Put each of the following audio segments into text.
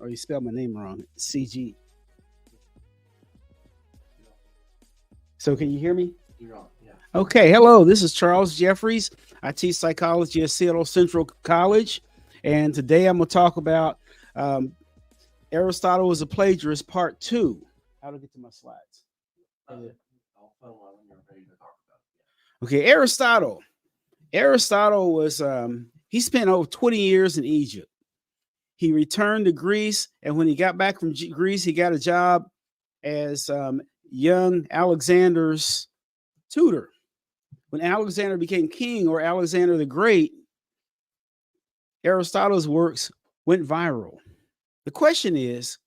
Oh, you spelled my name wrong. CG. So can you hear me? You're on, yeah. Okay, hello. This is Charles Jeffries. I teach psychology at Seattle Central College. And today I'm going to talk about Aristotle Was a Plagiarist, Part 2. How to get to my slides. I'll phone one when you're ready to talk about it. Okay, Aristotle. Aristotle was, he spent over 20 years in Egypt. He returned to Greece, and when he got back from Greece, he got a job as young Alexander's tutor. When Alexander became king, or Alexander the Great, Aristotle's works went viral. The question is,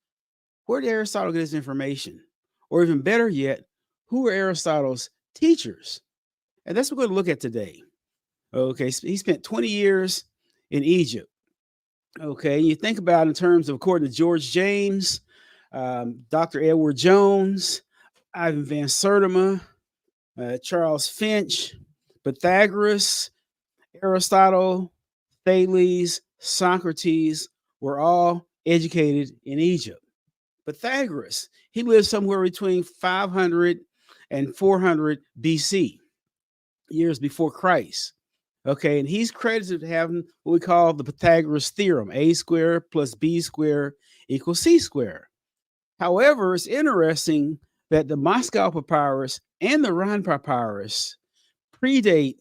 where did Aristotle get his information? Or even better yet, who were Aristotle's teachers? And that's what we're going to look at today. Okay, so he spent 20 years in Egypt. Okay, you think about in terms of, according to George James, Dr. Edward Jones, Ivan Van Sertima, Charles Finch, Pythagoras, Aristotle, Thales, Socrates were all educated in Egypt. Pythagoras, he lived somewhere between 500 and 400 BC, years before Christ. Okay, and he's credited with having what we call the Pythagoras theorem, a squared plus b squared equals c squared. However, it's interesting that the Moscow papyrus and the Rhine papyrus predate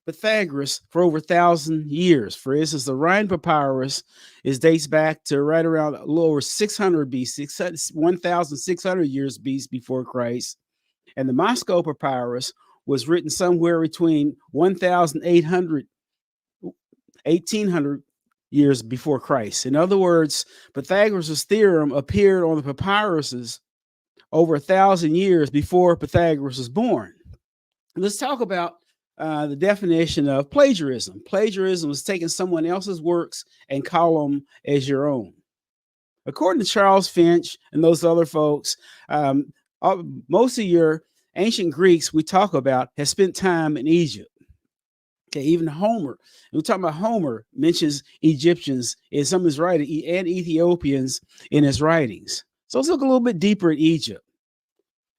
Pythagoras for over 1,000 years. For instance, the Rhine papyrus dates back to right around a little over 600 BC, 1,600 years BC before Christ. And the Moscow papyrus was written somewhere between 1,800, 1,800 years before Christ. In other words, Pythagoras' theorem appeared on the papyruses over 1,000 years before Pythagoras was born. Let's talk about the definition of plagiarism. Plagiarism is taking someone else's works and call them as your own. According to Charles Finch and those other folks, most of your ancient Greeks we talk about has spent time in Egypt. Okay, even Homer, we're talking about Homer, mentions Egyptians in some of his writings and Ethiopians in his writings. So let's look a little bit deeper at Egypt.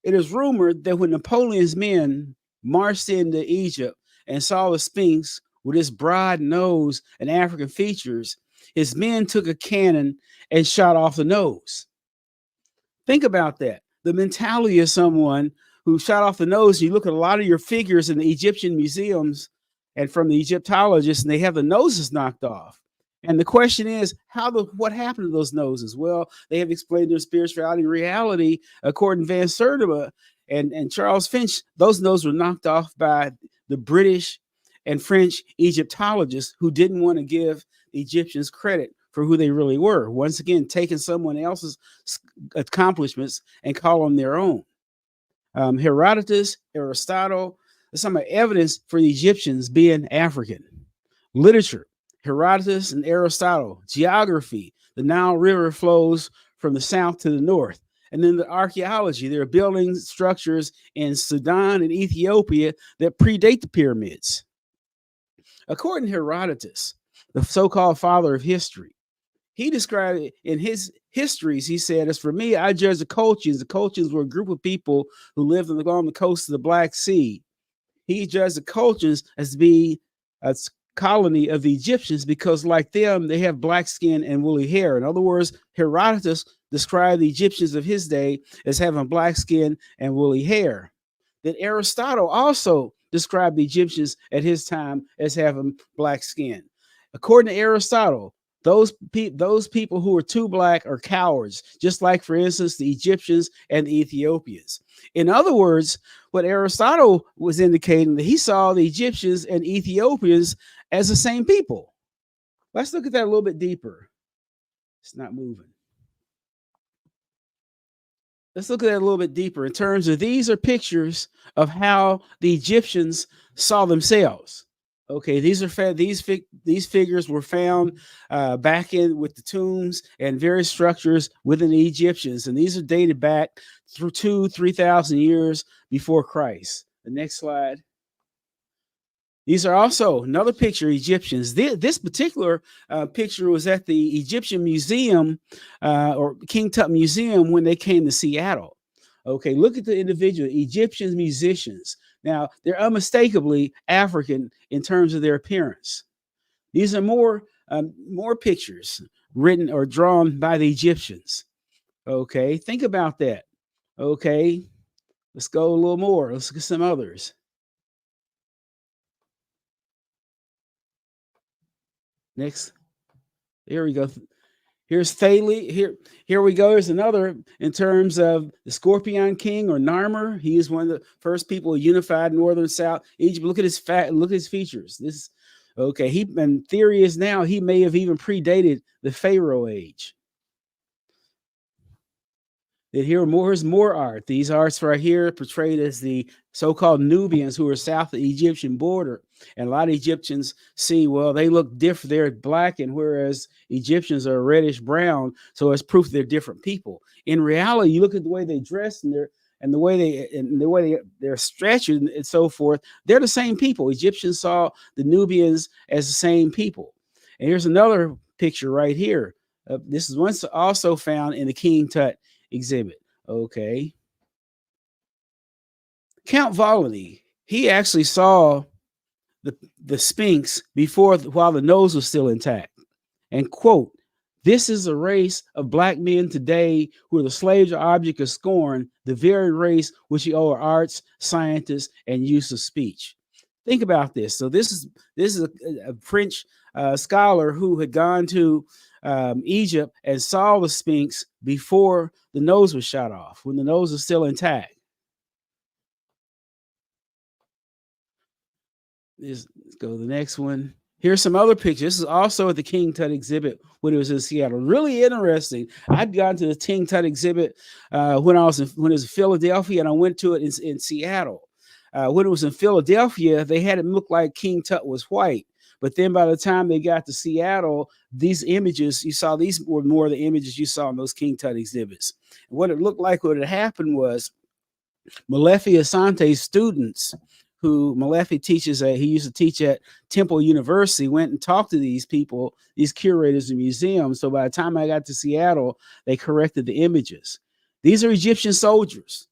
It is rumored that when Napoleon's men marched into Egypt and saw the Sphinx with its broad nose and African features, his men took a cannon and shot off the nose. Think about that. The mentality of someone who shot off the nose. You look at a lot of your figures in the Egyptian museums and from the Egyptologists, and they have the noses knocked off. And the question is, what happened to those noses? Well, they have explained their spirituality and reality according to Van Sertima and Charles Finch. Those noses were knocked off by the British and French Egyptologists who didn't want to give the Egyptians credit for who they really were. Once again, taking someone else's accomplishments and call them their own. Herodotus, Aristotle, some evidence for the Egyptians being African. Literature, Herodotus and Aristotle. Geography, the Nile River flows from the south to the north. And then the archaeology, there are building structures in Sudan and Ethiopia that predate the pyramids. According to Herodotus, the so-called father of history, he described it in his histories. He said, as for me, I judge the Colchians. The Colchians were a group of people who lived along the coast of the Black Sea. He judged the Colchians as being a colony of the Egyptians because, like them, they have black skin and woolly hair. In other words, Herodotus described the Egyptians of his day as having black skin and woolly hair. Then Aristotle also described the Egyptians at his time as having black skin. According to Aristotle, those people who are too black are cowards, just like, for instance, the Egyptians and the Ethiopians. In other words, what Aristotle was indicating, that he saw the Egyptians and Ethiopians as the same people. Let's look at that a little bit deeper. It's not moving. let's look at that a little bit deeper in terms of these are pictures of how the Egyptians saw themselves. Okay, these figures were found back in with the tombs and various structures within the Egyptians, and these are dated back through 3,000 years before Christ. The next slide. These are also another picture of Egyptians. This particular picture was at the Egyptian Museum or King Tut Museum when they came to Seattle. Okay, look at the individual Egyptian musicians. Now, they're unmistakably African in terms of their appearance. These are more pictures written or drawn by the Egyptians. Okay, think about that. Okay, let's go a little more. Let's look at some others. Next, here we go. Here's Thales. Here we go. Here's another in terms of the Scorpion King or Narmer. He is one of the first people who unified northern South Egypt. Look at his features. This, okay. And theory is now he may have even predated the Pharaoh age. Then here's more art. These arts right here portrayed as the so-called Nubians who are south of the Egyptian border. And a lot of Egyptians see, well, they look different. They're black, and whereas Egyptians are reddish brown, so it's proof they're different people. In reality, you look at the way they dress and the way they're stretched and so forth. They're the same people. Egyptians saw the Nubians as the same people. And here's another picture right here. This is once also found in the King Tut exhibit. Okay. Count Volney, he actually saw the Sphinx while the nose was still intact. And quote, "This is a race of black men today who are the slaves or object of scorn, the very race which we owe our arts, scientists, and use of speech." Think about this. So this is a French scholar who had gone to Egypt and saw the Sphinx before the nose was shot off, when the nose was still intact. Let's go to the next one. Here's some other pictures. This is also at the King Tut exhibit when it was in Seattle. Really interesting. I'd gone to the King Tut exhibit when it was in Philadelphia, and I went to it in Seattle. When it was in Philadelphia, they had it look like King Tut was white. But then by the time they got to Seattle, these images, you saw these were more of the images you saw in those King Tut exhibits. And what it looked like, what had happened was Molefi Asante's students, who Molefi he used to teach at Temple University, went and talked to these people, these curators and museums. So by the time I got to Seattle, they corrected the images. These are Egyptian soldiers.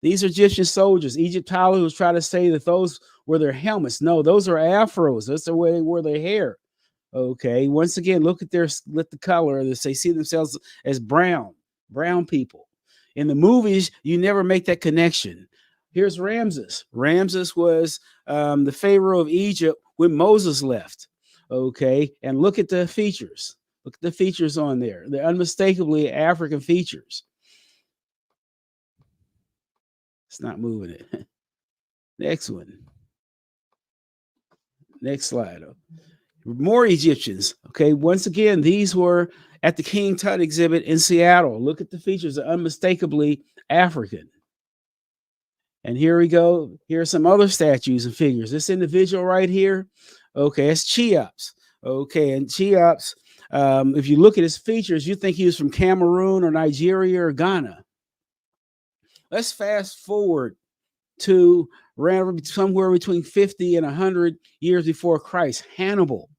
These are Egyptian soldiers. Egyptologists try to say that those were their helmets. No, those are afros. That's the way they wore their hair. Okay. Once again, look at the color. They see themselves as brown people. In the movies, you never make that connection. Here's Ramses. Ramses was the Pharaoh of Egypt when Moses left. Okay. And look at the features. Look at the features on there. They're unmistakably African features. It's not moving it. Next one. Next slide. More Egyptians. Okay. Once again, these were at the King Tut exhibit in Seattle. Look at the features. They're unmistakably African. And here we go. Here are some other statues and figures. This individual right here. Okay. It's Cheops. Okay. And Cheops, if you look at his features, you think he was from Cameroon or Nigeria or Ghana. Let's fast forward to somewhere between 50 and 100 years before Christ. Hannibal,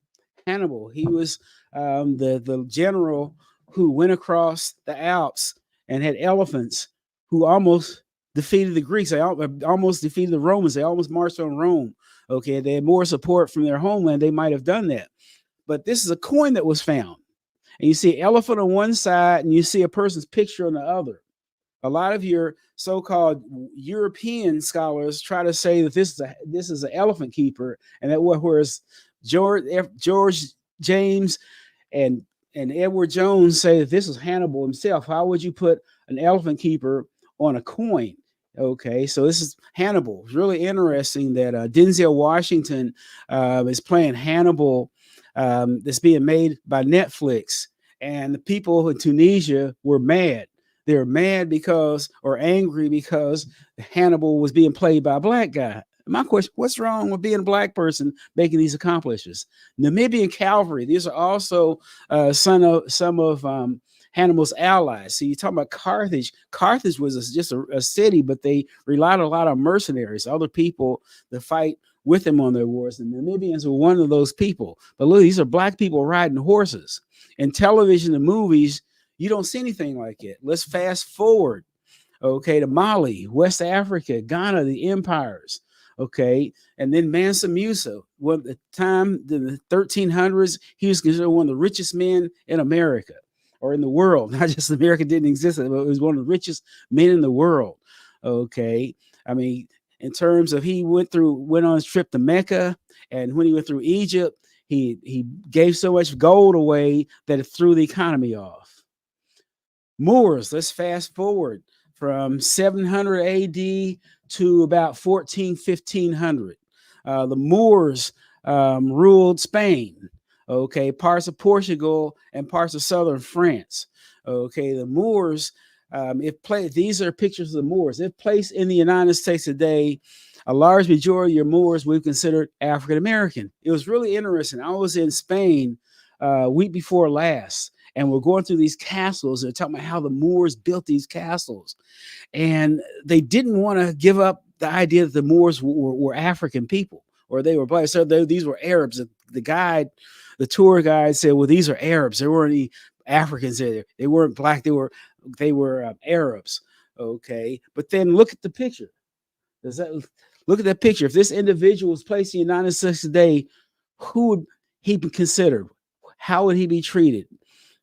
he was the general who went across the Alps and had elephants who almost defeated the Greeks. They almost defeated the Romans. They almost marched on Rome. Okay, they had more support from their homeland. They might have done that. But this is a coin that was found. And you see an elephant on one side and you see a person's picture on the other. A lot of your so-called European scholars try to say that this is an elephant keeper, and that whereas George James and Edward Jones say that this is Hannibal himself. How would you put an elephant keeper on a coin? Okay, so this is Hannibal. It's really interesting that Denzel Washington is playing Hannibal. That's being made by Netflix, and the people in Tunisia were mad. They're mad because, or angry because Hannibal was being played by a black guy. My question, what's wrong with being a black person making these accomplishments? Namibian cavalry, these are also some of Hannibal's allies. So you talk about Carthage. Carthage was just a city, but they relied a lot on mercenaries, other people to fight with them on their wars. The Namibians were one of those people. But look, these are black people riding horses. In television and movies, you don't see anything like it. Let's fast forward, okay, to Mali, West Africa, Ghana, the empires, okay, and then Mansa Musa. Well, at the time, the 1300s, he was considered one of the richest men in America or in the world. Not just America didn't exist, but it was one of the richest men in the world, okay. I mean, in terms of he went on his trip to Mecca, and when he went through Egypt, he gave so much gold away that it threw the economy off. Moors, let's fast forward from 700 AD to about 1500. The Moors ruled Spain, okay, parts of Portugal and parts of southern France. Okay, the Moors, these are pictures of the Moors. If placed in the United States today, a large majority of your Moors we considered African American. It was really interesting. I was in Spain week before last, and we're going through these castles and talking about how the Moors built these castles. And they didn't want to give up the idea that the Moors were African people or they were black. So these were Arabs. The tour guide said, well, these are Arabs. There weren't any Africans there. They weren't black. They were Arabs. Okay. But then look at the picture. Look at that picture. If this individual was placed in the United States today, who would he be considered? How would he be treated?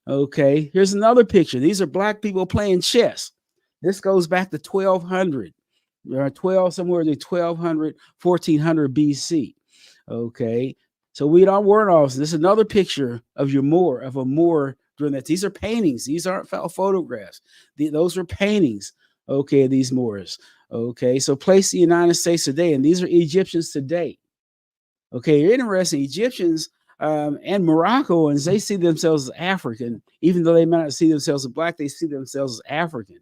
Okay, here's another picture. These are black people playing chess. This goes back to 1200. There are somewhere in 1200, 1400 BC. Okay, so weren't all. This is another picture of a Moor during that. These are paintings. These aren't photographs. Those are paintings. Okay, these Moors. Okay, so place the United States today, and these are Egyptians today. Okay, you're interesting. Egyptians and Moroccoans, they see themselves as African, even though they might not see themselves as black, they see themselves as African.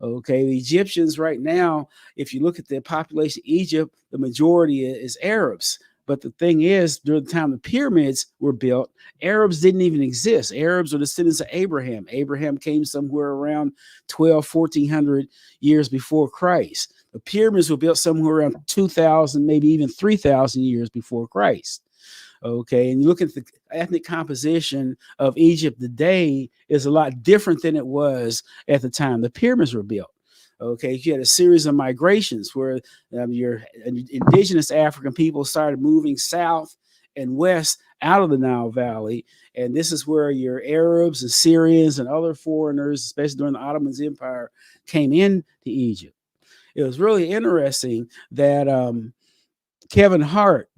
Okay, the Egyptians right now, if you look at the population of Egypt, the majority is Arabs. But the thing is, during the time the pyramids were built, Arabs didn't even exist. Arabs were descendants of Abraham. Abraham came somewhere around 1400 years before Christ. The pyramids were built somewhere around 2,000, maybe even 3,000 years before Christ. Okay, and you look at the ethnic composition of Egypt today is a lot different than it was at the time the pyramids were built. Okay, you had a series of migrations where your indigenous African people started moving south and west out of the Nile Valley, and this is where your Arabs and Syrians and other foreigners, especially during the Ottoman Empire, came into Egypt. It was really interesting that Kevin Hart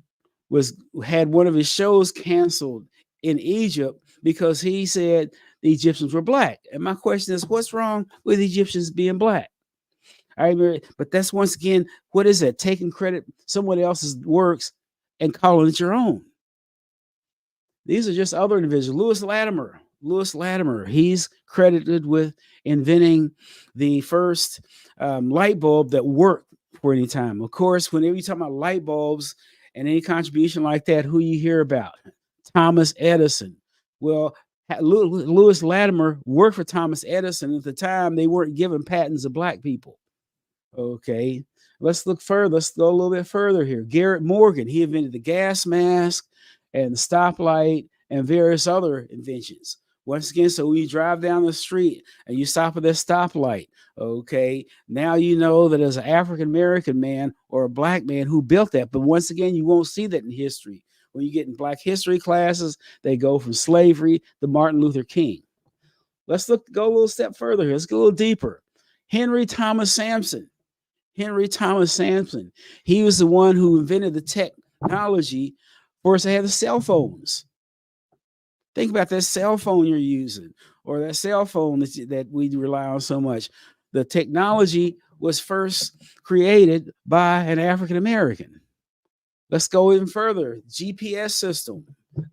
had one of his shows canceled in Egypt because he said the Egyptians were black. And my question is, what's wrong with Egyptians being black? But that's once again, what is that? Taking credit someone else's works and calling it your own. These are just other individuals. Lewis Latimer, he's credited with inventing the first light bulb that worked for any time. Of course, whenever you talk about light bulbs and any contribution like that, who you hear about? Thomas Edison. Well, Lewis Latimer worked for Thomas Edison. At the time, they weren't giving patents to black people. Okay, let's look further. Let's go a little bit further here. Garrett Morgan, he invented the gas mask and the stoplight and various other inventions. Once again, so when you drive down the street and you stop at that stoplight, okay, now you know that as an African-American man or a black man who built that. But once again, you won't see that in history. When you get in black history classes, they go from slavery to Martin Luther King. Let's go a little step further here. Let's go a little deeper. Henry Thomas Sampson. He was the one who invented the technology for us to have the cell phones. Think about that cell phone you're using or that cell phone that we rely on so much. The technology was first created by an African American. Let's go even further. GPS system.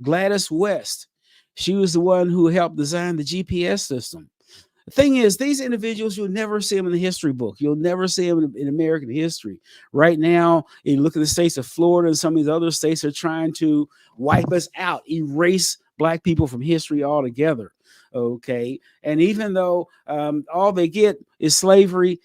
Gladys West. She was the one who helped design the GPS system. thing is, these individuals, you'll never see them in the history book. You'll never see them in American history. Right now, you look at the states of Florida and some of these other states are trying to wipe us out, erase Black people from history altogether. Okay. And even though all they get is slavery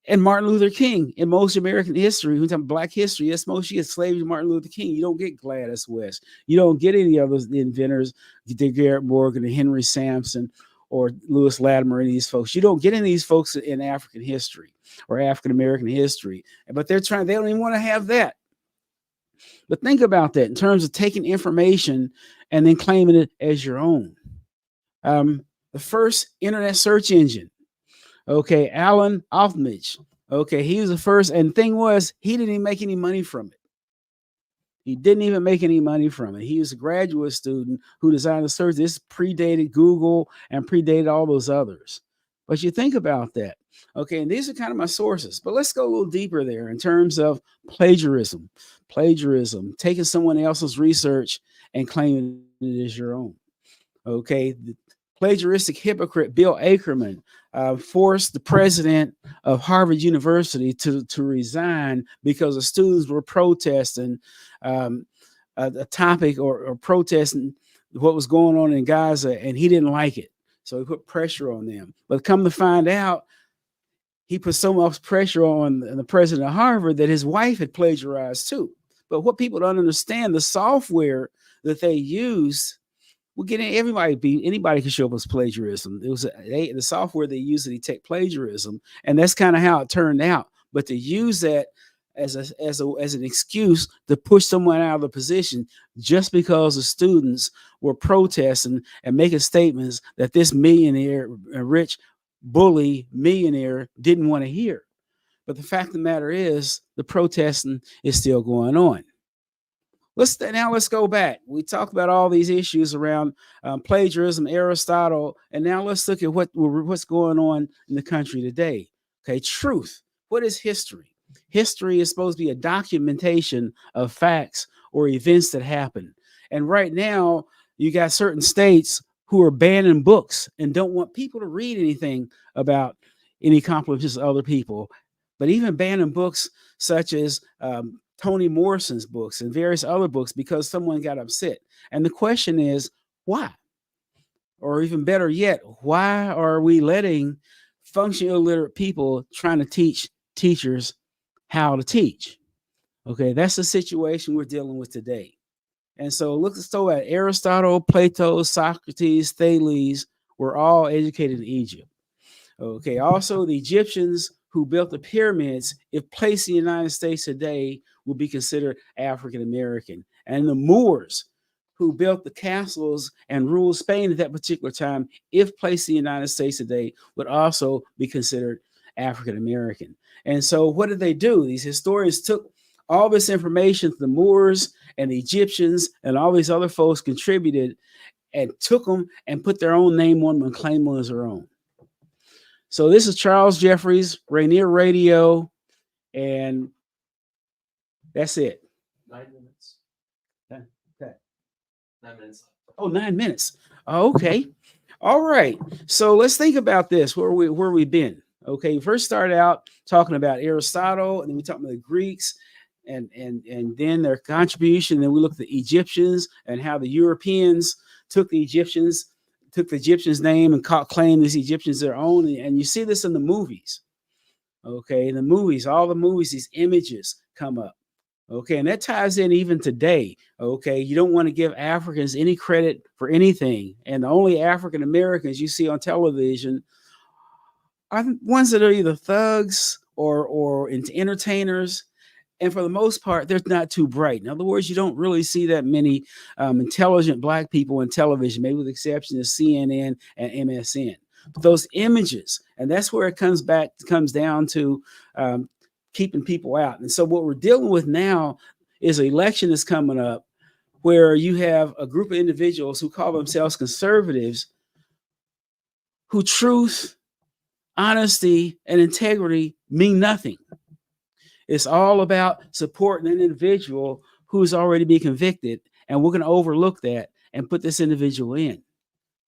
and Martin Luther King in most American history, when talking Black history, that's most you get slavery, Martin Luther King. You don't get Gladys West. You don't get any of those inventors, Garrett Morgan and Henry Sampson or Lewis Latimer, and these folks. You don't get any of these folks in African history or African American history. But they don't even want to have that. But think about that in terms of taking information and then claiming it as your own. The first internet search engine, okay, Alan Alfmich, okay, he was the first, and the thing was, he didn't even make any money from it. He didn't even make any money from it. He was a graduate student who designed the search. This predated Google and predated all those others. But you think about that. Okay, and these are kind of my sources. But let's go a little deeper there in terms of plagiarism. Plagiarism, taking someone else's research and claiming it as your own. Okay, the plagiaristic hypocrite Bill Akerman forced the president of Harvard University to resign because the students were protesting a topic or protesting what was going on in Gaza, and he didn't like it. So he put pressure on them. But come to find out, he put so much pressure on the president of Harvard that his wife had plagiarized too. But what people don't understand, the software that they used, well, anybody can show up as plagiarism. It was the software they used to detect plagiarism, and that's kind of how it turned out. But to use that as an excuse to push someone out of the position just because the students were protesting and making statements that this millionaire, rich bully millionaire didn't want to hear. But the fact of the matter is, the protesting is still going on. Let's go back. We talked about all these issues around plagiarism, Aristotle, and now let's look at what's going on in the country today. Okay, truth. What is history? History is supposed to be a documentation of facts or events that happen. And right now, you got certain states who are banning books and don't want people to read anything about any accomplishments of other people. But even banning books such as Toni Morrison's books and various other books because someone got upset. And the question is, why? Or even better yet, why are we letting functionally illiterate people trying to teach teachers how to teach? Okay, that's the situation we're dealing with today. And so let's talk about Aristotle, Plato, Socrates, Thales were all educated in Egypt. Okay, also the Egyptians who built the pyramids, if placed in the United States today, will be considered African American. And the Moors who built the castles and ruled Spain at that particular time, if placed in the United States today, would also be considered African American. And so what did they do? These historians took all this information to the Moors and the Egyptians and all these other folks contributed and took them and put their own name on them and claimed them as their own. So this is Charles Jeffries, Rainier Radio, and that's it. 9 minutes. Okay. 9 minutes. Oh, 9 minutes. Okay. All right. So let's think about this, where we've been. Okay. First started out talking about Aristotle, and then we talked about the Greeks and then their contribution. Then we looked at the Egyptians and how the Europeans took the Egyptians' name and claimed these Egyptians their own. And you see this in the movies. Okay. In the movies, all the movies, these images come up. Okay. And that ties in even today. Okay. You don't want to give Africans any credit for anything. And the only African Americans you see on television are the ones that are either thugs or entertainers. And for the most part, they're not too bright. In other words, you don't really see that many intelligent Black people on television, maybe with the exception of CNN and MSN. But those images, and that's where it comes down to keeping people out. And so what we're dealing with now is an election that's coming up where you have a group of individuals who call themselves conservatives who truth, honesty, and integrity mean nothing. It's all about supporting an individual who's already been convicted, and we're going to overlook that and put this individual in.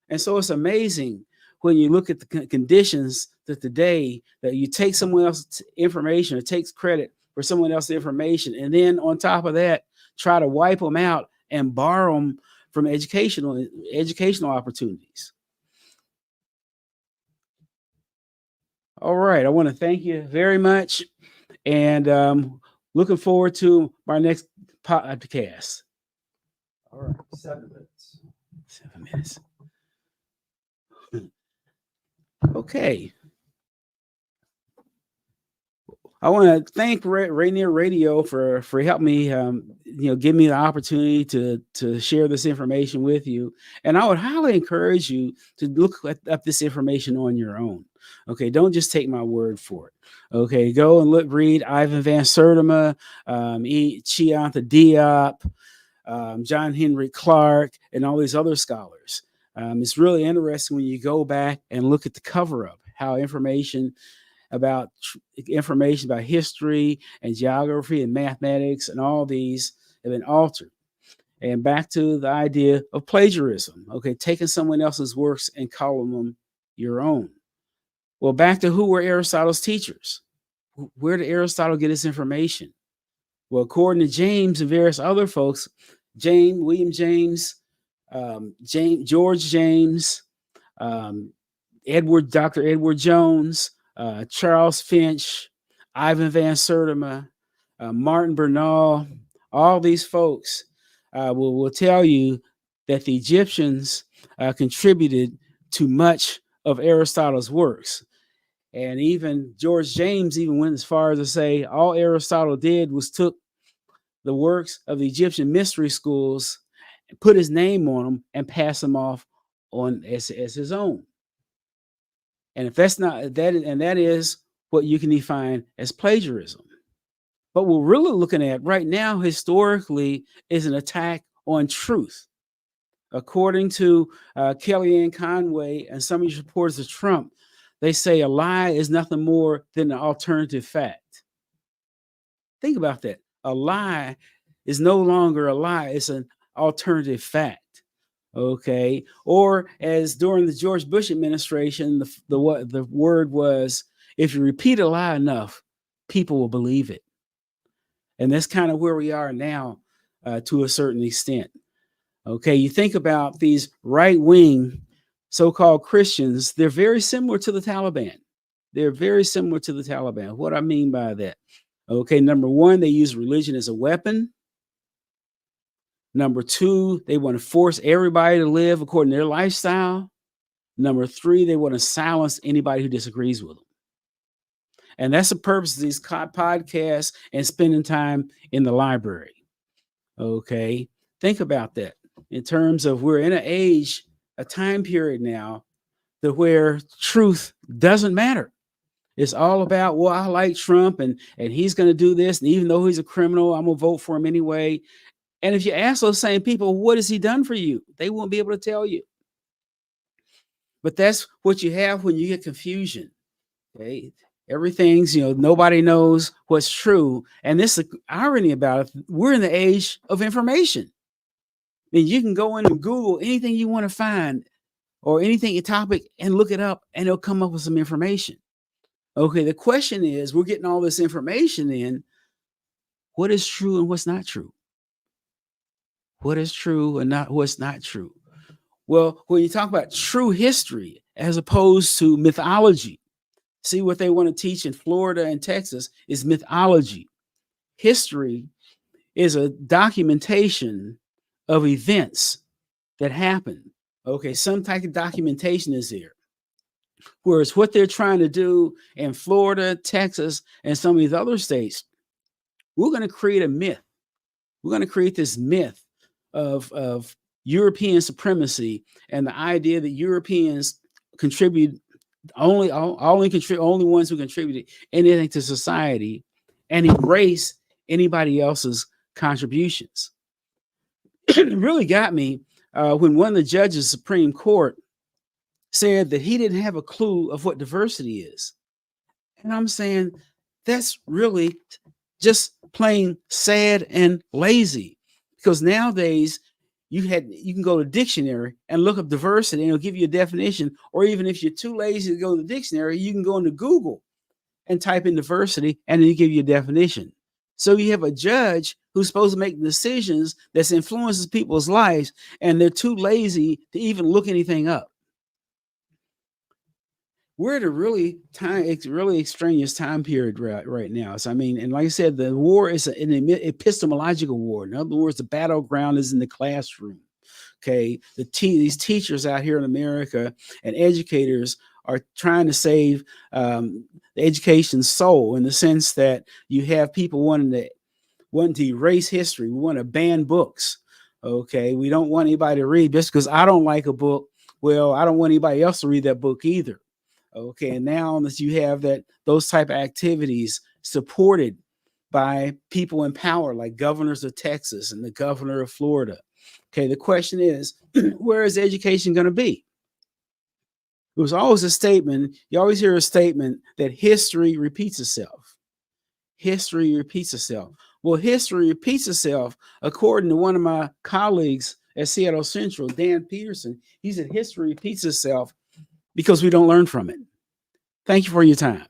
And so it's amazing when you look at the conditions that today that you take someone else's information or takes credit for someone else's information, and then on top of that, try to wipe them out and borrow them from educational opportunities. All right, I want to thank you very much, and looking forward to our next podcast. All right, 7 minutes. 7 minutes. Okay. I want to thank Rainier Radio for helping me, give me the opportunity to share this information with you. And I would highly encourage you to look up this information on your own. Okay, don't just take my word for it. Okay, go and read Ivan Van Sertima, Chiantha Diop, John Henry Clark, and all these other scholars. It's really interesting when you go back and look at the cover up, how information about history and geography and mathematics and all these have been altered. And back to the idea of plagiarism, okay, taking someone else's works and calling them your own. Well, back to who were Aristotle's teachers? Where did Aristotle get his information? Well, according to James and various other folks, William James, George James, Dr. Edward Jones, Charles Finch, Ivan Van Sertima, Martin Bernal, all these folks will tell you that the Egyptians contributed to much of Aristotle's works. And even George James even went as far as to say all Aristotle did was took the works of the Egyptian mystery schools, put his name on them, and pass them off on as his own. And if that's not that, and that is what you can define as plagiarism. But what we're really looking at right now, historically, is an attack on truth. According to Kellyanne Conway and some of these supporters of Trump, they say a lie is nothing more than an alternative fact. Think about that. A lie is no longer a lie. It's an alternative fact. Okay. Or as during the George Bush administration, the word was, if you repeat a lie enough, people will believe it. And that's kind of where we are now to a certain extent. Okay. You think about these right-wing so-called Christians, they're very similar to the Taliban. They're very similar to the Taliban. What I mean by that? Okay. Number one, they use religion as a weapon. Number two, they want to force everybody to live according to their lifestyle. Number three, they want to silence anybody who disagrees with them. And that's the purpose of these podcasts and spending time in the library. Okay. Think about that in terms of we're in an age, a time period now to where truth doesn't matter. It's all about, well, I like Trump and he's going to do this. And even though he's a criminal, I'm going to vote for him anyway. And if you ask those same people, what has he done for you? They won't be able to tell you. But that's what you have when you get confusion. Okay. Everything's, nobody knows what's true. And this is the irony about it. We're in the age of information. I mean, you can go in and Google anything you want to find or anything, a topic, and look it up, and it'll come up with some information. Okay. The question is, we're getting all this information in. What is true and what's not true? What is true and what's not true? Well, when you talk about true history as opposed to mythology, see what they want to teach in Florida and Texas is mythology. History is a documentation of events that happen. Okay, some type of documentation is there. Whereas what they're trying to do in Florida, Texas, and some of these other states, we're going to create a myth. We're going to create this myth of European supremacy and the idea that Europeans contribute only ones who contributed anything to society and erase anybody else's contributions. It really got me when one of the judges of the Supreme Court said that he didn't have a clue of what diversity is. And I'm saying that's really just plain sad and lazy, because nowadays you can go to dictionary and look up diversity and it'll give you a definition. Or even if you're too lazy to go to the dictionary, you can go into Google and type in diversity and it'll give you a definition. So you have a judge who's supposed to make decisions that influences people's lives, and they're too lazy to even look anything up. We're at a really extraneous time period right now. So, I mean, and like I said, the war is an epistemological war. In other words, the battleground is in the classroom. Okay, these teachers out here in America and educators are trying to save the education soul, in the sense that you have people wanting to erase history. We want to ban books. Okay, we don't want anybody to read just because I don't like a book. Well, I don't want anybody else to read that book either. Okay, and now that you have those type of activities supported by people in power, like governors of Texas and the governor of Florida. Okay, the question is, where is education going to be? It was always a statement. You always hear a statement that history repeats itself. History repeats itself. Well, history repeats itself according to one of my colleagues at Seattle Central, Dan Peterson. He said history repeats itself because we don't learn from it. Thank you for your time.